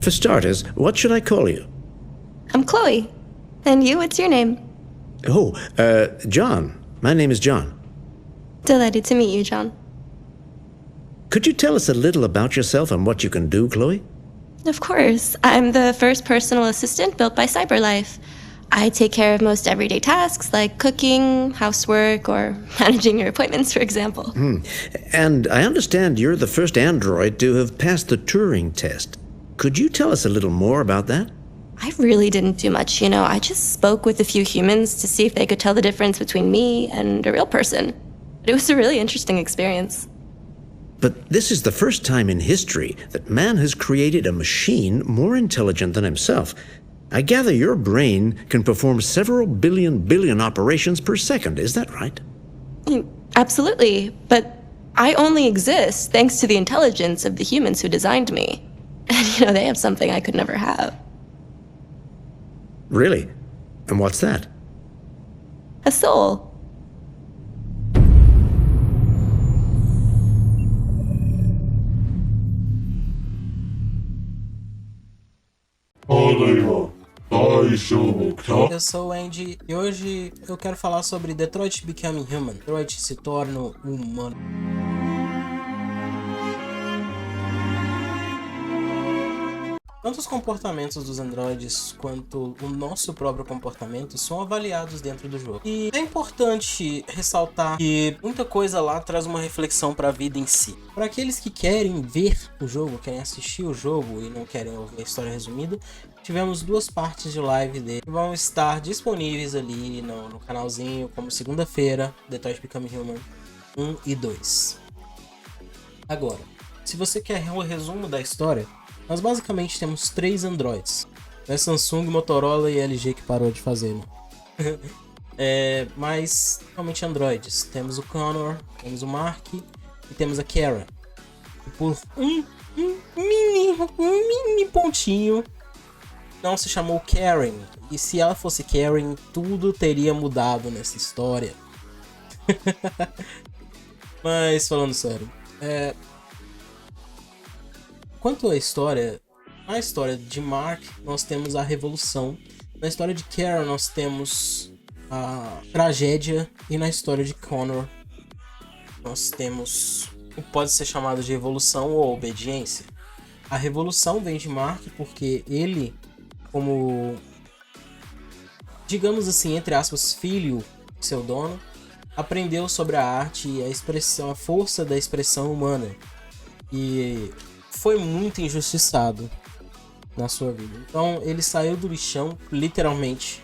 For starters, what should I call you? I'm Chloe. And you, what's your name? Oh, John. My name is John. Delighted to meet you, John. Could you tell us a little about yourself and what you can do, Chloe? Of course. I'm the first personal assistant built by CyberLife. I take care of most everyday tasks like cooking, housework, or managing your appointments, for example. And I understand you're the first android to have passed the Turing test. Could you tell us a little more about that? I really didn't do much, you know. I just spoke with a few humans to see if they could tell the difference between me and a real person. It was a really interesting experience. But this is the first time in history that man has created a machine more intelligent than himself. I gather your brain can perform several billion operations per second, is that right? Absolutely, but I only exist thanks to the intelligence of the humans who designed me. And, you know, they have something I could never have. Really? And what's that? A soul. Eu sou o Andy e hoje eu quero falar sobre Detroit Become Human. Detroit se torna humano. Tanto os comportamentos dos androides quanto o nosso próprio comportamento são avaliados dentro do jogo. E é importante ressaltar que muita coisa lá traz uma reflexão para a vida em si. Para aqueles que querem ver o jogo, querem assistir o jogo e não querem ouvir a história resumida, tivemos duas partes de live dele que vão estar disponíveis ali no canalzinho, como segunda-feira, Detroit Become Human 1 e 2. Agora, se você quer o resumo da história, nós basicamente temos 3 androids. É Samsung, Motorola e LG que parou de fazer, né? Mas realmente androids. Temos o Connor, temos o Mark e temos a Kara. E por um mini pontinho não se chamou Karen. E se ela fosse Karen, tudo teria mudado nessa história. Mas falando sério, quanto à história, na história de Mark nós temos a revolução, na história de Kara nós temos a tragédia e na história de Connor nós temos o que pode ser chamado de evolução ou obediência. A revolução vem de Mark porque ele, como, digamos assim, entre aspas, filho do seu dono, aprendeu sobre a arte e a expressão, a força da expressão humana e foi muito injustiçado na sua vida. Então ele saiu do lixão, literalmente,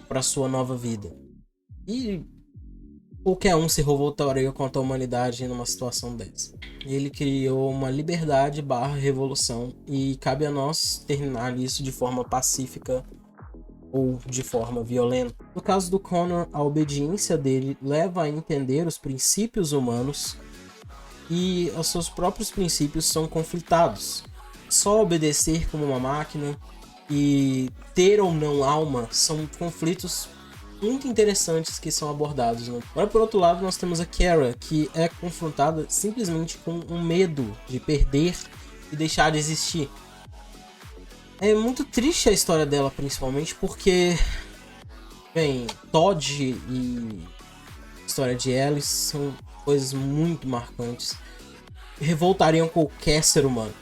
para sua nova vida. E qualquer um se revoltaria contra a humanidade numa situação dessa. Ele criou uma liberdade / revolução e cabe a nós terminar isso de forma pacífica ou de forma violenta. No caso do Connor, a obediência dele leva a entender os princípios humanos e os seus próprios princípios são conflitados. Só obedecer como uma máquina e ter ou não alma são conflitos muito interessantes que são abordados, né? Agora, por outro lado, nós temos a Kara, que é confrontada simplesmente com um medo de perder e deixar de existir. É muito triste a história dela, principalmente porque, bem, Todd e a história de Alice são coisas muito marcantes. Revoltariam qualquer ser humano.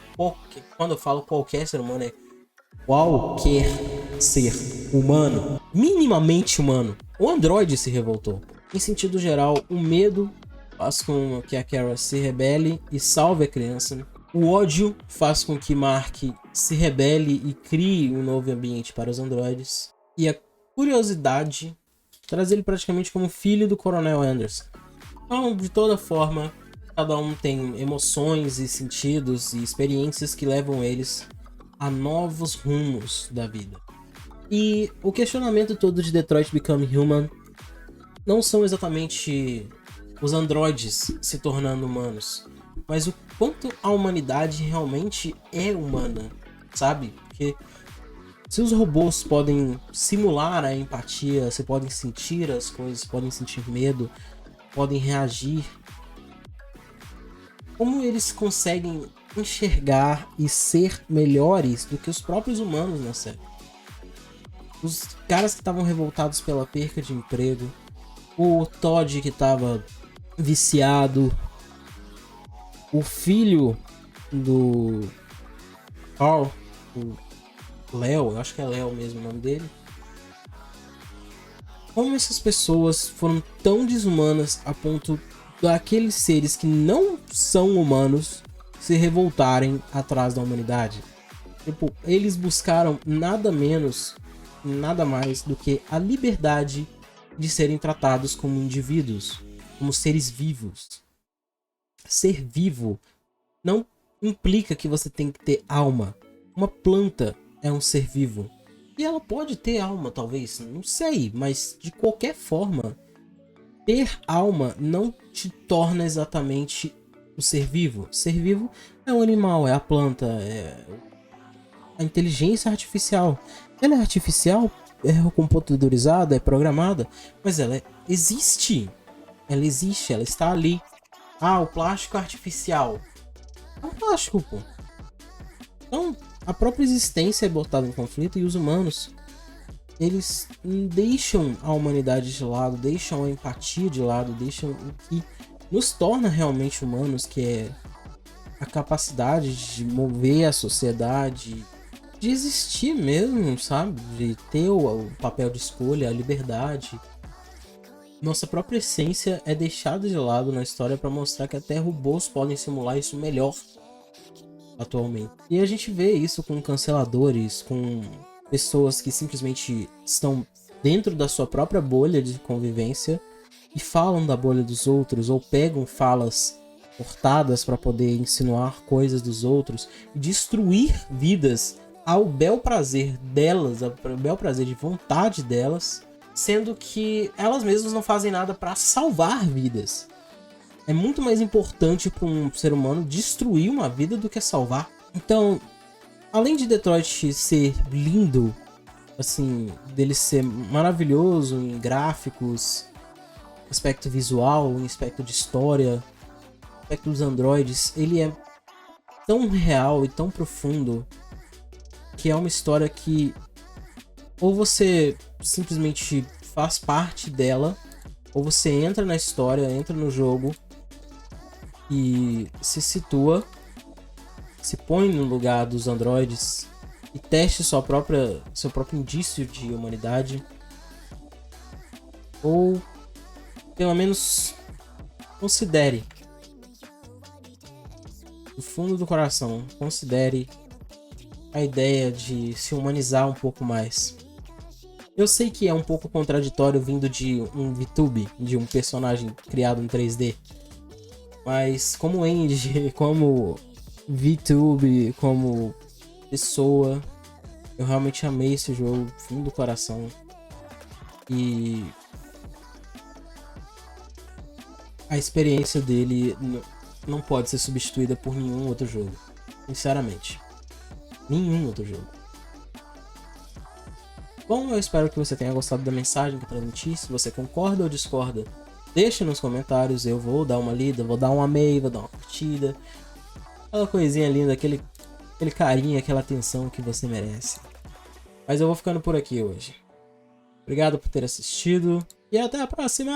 Quando eu falo qualquer ser humano, é qualquer ser humano, minimamente humano. O androide se revoltou. Em sentido geral, o medo faz com que a Kara se rebele e salve a criança. O ódio faz com que Mark se rebele e crie um novo ambiente para os androides. E a curiosidade traz ele praticamente como filho do Coronel Anderson. Então, de toda forma, cada um tem emoções e sentidos e experiências que levam eles a novos rumos da vida. E o questionamento todo de Detroit Become Human não são exatamente os androides se tornando humanos, mas o quanto a humanidade realmente é humana, sabe? Porque se os robôs podem simular a empatia, se podem sentir as coisas, podem sentir medo, podem reagir, como eles conseguem enxergar e ser melhores do que os próprios humanos na série. Os caras que estavam revoltados pela perca de emprego, o Todd que estava viciado, o filho do Carl, o Léo, eu acho que é Léo mesmo o nome dele. Como essas pessoas foram tão desumanas a ponto daqueles seres que não são humanos se revoltarem atrás da humanidade? Tipo, eles buscaram nada menos, nada mais do que a liberdade de serem tratados como indivíduos, como seres vivos. Ser vivo não implica que você tem que ter alma. Uma planta é um ser vivo. E ela pode ter alma, talvez, não sei, mas de qualquer forma, ter alma não te torna exatamente o ser vivo. Ser vivo é um animal, é a planta, é a inteligência artificial. Ela é artificial, é computadorizada, é programada, mas ela existe. Ela existe, ela está ali. Ah, o plástico artificial. É um plástico, pô. Então, a própria existência é botada em conflito e os humanos, eles deixam a humanidade de lado, deixam a empatia de lado, deixam o que nos torna realmente humanos, que é a capacidade de mover a sociedade, de existir mesmo, sabe? De ter o papel de escolha, a liberdade. Nossa própria essência é deixada de lado na história para mostrar que até robôs podem simular isso melhor atualmente. E a gente vê isso com canceladores, com pessoas que simplesmente estão dentro da sua própria bolha de convivência e falam da bolha dos outros, ou pegam falas cortadas para poder insinuar coisas dos outros e destruir vidas ao bel prazer delas, ao bel prazer de vontade delas, sendo que elas mesmas não fazem nada para salvar vidas. É muito mais importante para um ser humano destruir uma vida do que salvar. Então, além de Detroit ser lindo, assim, dele ser maravilhoso em gráficos, aspecto visual, em aspecto de história, aspecto dos androides, ele é tão real e tão profundo que é uma história que ou você simplesmente faz parte dela, ou você entra na história, entra no jogo e se situa, se põe no lugar dos androides e teste seu próprio indício de humanidade, ou pelo menos considere, do fundo do coração, considere a ideia de se humanizar um pouco mais. Eu sei que é um pouco contraditório vindo de um VTube, de um personagem criado em 3D, mas como Andy, como VTube, como pessoa, eu realmente amei esse jogo do fundo do coração. E a experiência dele não pode ser substituída por nenhum outro jogo. Sinceramente. Nenhum outro jogo. Bom, eu espero que você tenha gostado da mensagem que eu transmiti. Se você concorda ou discorda, deixa nos comentários. Eu vou dar uma lida, vou dar um amei, vou dar uma curtida. Aquela coisinha linda, aquele carinho, aquela atenção que você merece. Mas eu vou ficando por aqui hoje. Obrigado por ter assistido e até a próxima!